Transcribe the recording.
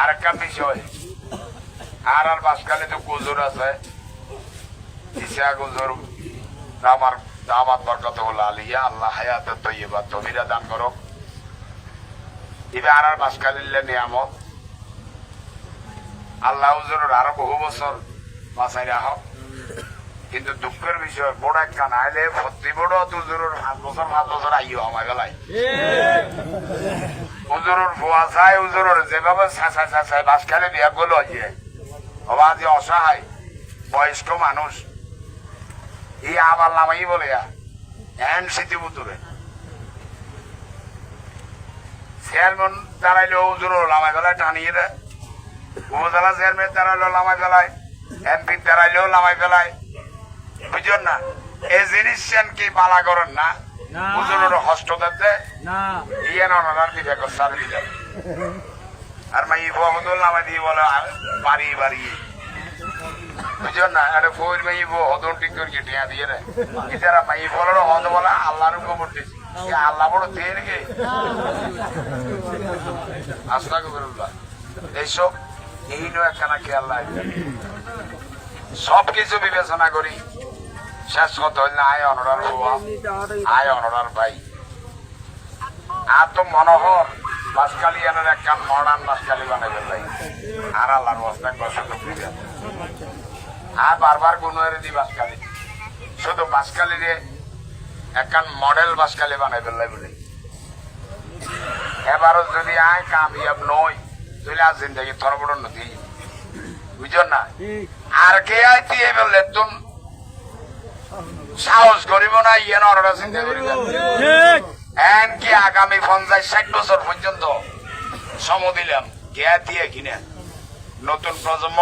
আর একটা বিষয় আর বাসকালে তো গুজর আছে ইসা গুজর আমার দামাত বরকত হল আলিয়া আল্লাহ হায়াত তৈবা তবিরা দান করো এবার আর বাসকালিল্লা নিয়ামত আল্লাহ হুজুরের আরো বহু বছর বাঁচাই রাখ কিন্তু দুঃখের বিষয় বড় একটা নাইলে প্রতি বড় হুজুরের 5 বছর আইও আমার বেলায় হুজুরের ফুয়া চাই হুজুরের যেভাবে চাচাই চাচাই বাসকালে বিয়া গেল যে হবা যে অসহায় বয়স্ক মানুষ এই আবার নামাই বলে এন স্মৃতি বুতুরে চেয়ারম্যান দাঁড়াইলো হুজুরের লামাই বেলায় টানিয়ে দেয় উপজেলা চেয়ারম্যান দাঁড়াইলো লামাই ফেলায় এমপি দাঁড়াইলেও লামাই ফেলায় বুঝলেন না এই জিনিস কি পালা করেন না হুজুরের হস্ত দিতে ইয়ে ননার বিবেক সারে দিলেন আর মাই বহদুল নামা দিয়ে বলে বাড়ি বাড়ি বুঝলেন না আরে ফৌর মাই হদন ঠিক করে টিয়া দিয়ে রে এছাড়া মাই বলার হদ বলা আল্লাহর গোবর দিয়েছি আল্লাহ বড় দিয়ে নাকি আস্তা কবিরুল্লাহ এইসব এই নয় একখানা খেয়াল রাখবে সবকিছু বিবেচনা করি শেষ কথা হইলে আয় অনরার হওয়া আয় অনরার ভাই আর তো মনোহর বাসকালি এনার একটা মডার্ন বাসকালি বানাইবে ভাই আর আল্লাহর অবস্থা শুধু আর বারবার গুণের দি বাসকালি শুধু বাসকালি রে একখান মডেল বাসকালি বানাইবে বলে এবারও যদি আয় কামিয়াব নই তাহলে আর জিন্দগি থরবড় নদী বুঝলেন না আর কে আইতি বললে তুম সাহস করিব না ইয়ে নরা চিন্তা করিব এমনকি আগামী 50-60 বছর পর্যন্ত সম দিলাম কে দিয়ে কিনে নতুন প্রজন্ম